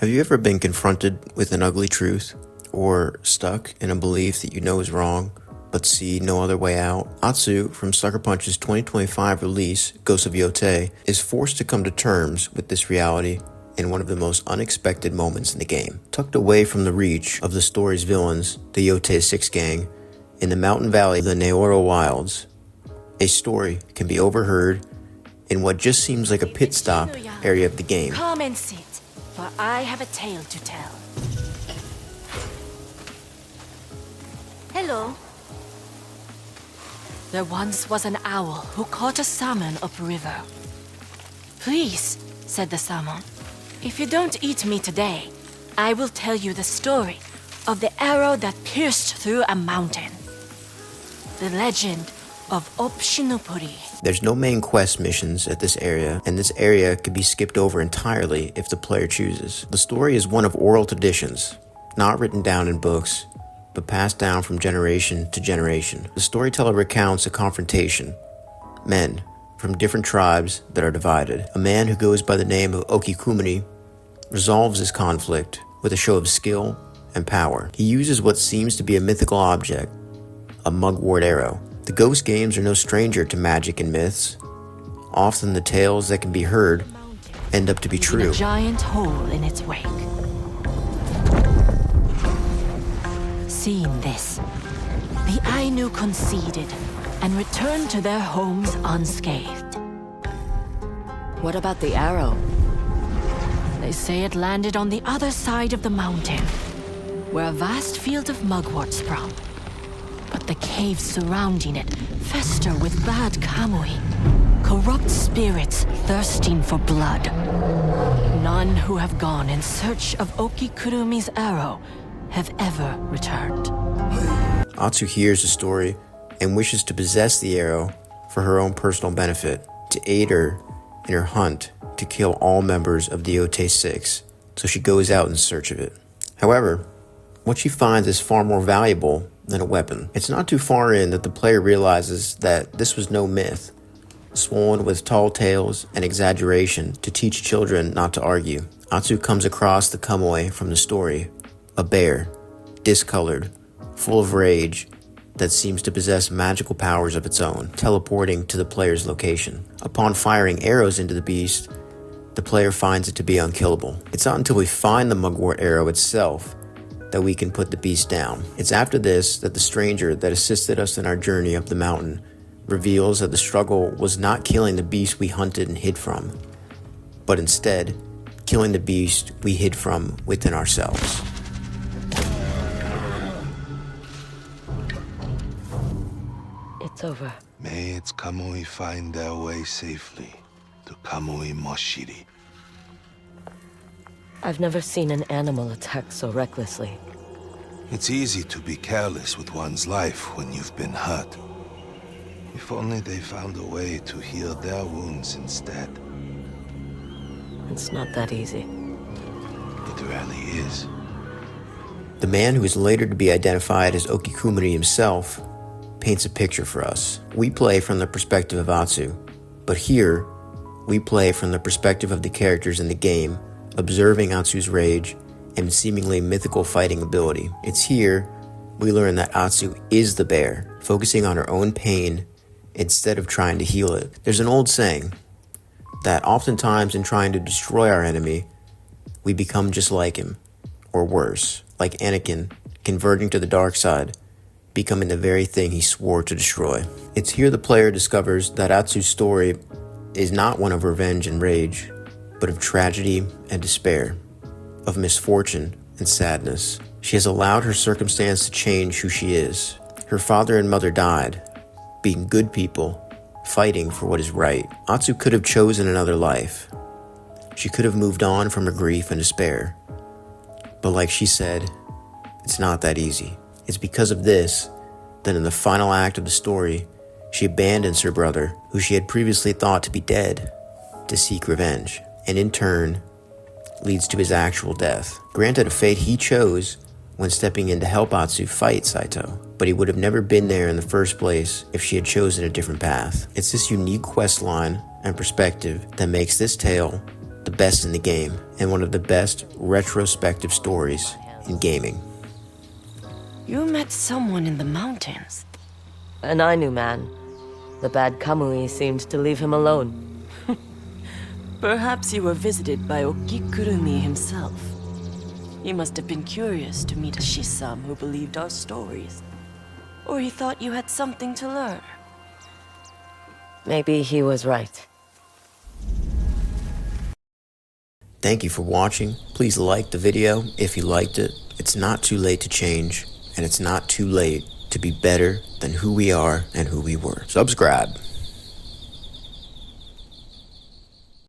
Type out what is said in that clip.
Have you ever been confronted with an ugly truth, or stuck in a belief that you know is wrong, but see no other way out? Atsu, from Sucker Punch's 2025 release, Ghost of Yotei, is forced to come to terms with this reality in one of the most unexpected moments in the game. Tucked away from the reach of the story's villains, the Yotei 6 gang, in the mountain valley of the Neoro Wilds, a story can be overheard in what just seems like a pit stop area of the game. Come and sit, for I have a tale to tell. Hello. There once was an owl who caught a salmon upriver. Please, said the salmon, if you don't eat me today, I will tell you the story of the arrow that pierced through a mountain. The legend of Opshinopuri. There's no main quest missions at this area, and this area could be skipped over entirely if the player chooses. The story is one of oral traditions, not written down in books, but passed down from generation to generation. The storyteller recounts a confrontation, men from different tribes that are divided. A man who goes by the name of Okikumuni resolves his conflict with a show of skill and power. He uses what seems to be a mythical object, a mugwort arrow. The ghost games are no stranger to magic and myths. Often the tales that can be heard end up to be true. A giant hole in its wake. Seeing this, the Ainu conceded and returned to their homes unscathed. What about the arrow? They say it landed on the other side of the mountain, where a vast field of mugwort sprung. But the caves surrounding it fester with bad kamui, corrupt spirits thirsting for blood. None who have gone in search of Okikurumi's arrow have ever returned. Atsu hears the story and wishes to possess the arrow for her own personal benefit, to aid her in her hunt to kill all members of the Yotei 6, so she goes out in search of it. However, what she finds is far more valuable than a weapon. It's not too far in that the player realizes that this was no myth, swollen with tall tales and exaggeration to teach children not to argue. Atsu comes across the kamui from the story, a bear, discolored, full of rage, that seems to possess magical powers of its own, teleporting to the player's location. Upon firing arrows into the beast, the player finds it to be unkillable. It's not until we find the mugwort arrow itself that we can put the beast down. It's after this that the stranger that assisted us in our journey up the mountain reveals that the struggle was not killing the beast we hunted and hid from, but instead killing the beast we hid from within ourselves. It's over. May its kamui find their way safely to Kamui Moshiri. I've never seen an animal attack so recklessly. It's easy to be careless with one's life when you've been hurt. If only they found a way to heal their wounds instead. It's not that easy. It rarely is. The man who is later to be identified as Okikumuni himself paints a picture for us. We play from the perspective of Atsu, but here, we play from the perspective of the characters in the game, observing Atsu's rage and seemingly mythical fighting ability. It's here we learn that Atsu is the bear, focusing on her own pain instead of trying to heal it. There's an old saying that oftentimes in trying to destroy our enemy, we become just like him, or worse, like Anakin, converting to the dark side, becoming the very thing he swore to destroy. It's here the player discovers that Atsu's story is not one of revenge and rage, but of tragedy and despair, of misfortune and sadness. She has allowed her circumstance to change who she is. Her father and mother died, being good people, fighting for what is right. Atsu could have chosen another life. She could have moved on from her grief and despair. But like she said, it's not that easy. It's because of this that in the final act of the story, she abandons her brother, who she had previously thought to be dead, to seek revenge, and in turn, leads to his actual death. Granted, a fate he chose when stepping in to help Atsu fight Saito, but he would have never been there in the first place if she had chosen a different path. It's this unique quest line and perspective that makes this tale the best in the game and one of the best retrospective stories in gaming. You met someone in the mountains. An Ainu man. The bad Kamui seemed to leave him alone. Perhaps you were visited by Okikurumi himself. He must have been curious to meet a Shisam who believed our stories. Or he thought you had something to learn. Maybe he was right. Thank you for watching. Please like the video if you liked it. It's not too late to change, and it's not too late to be better than who we are and who we were. Subscribe.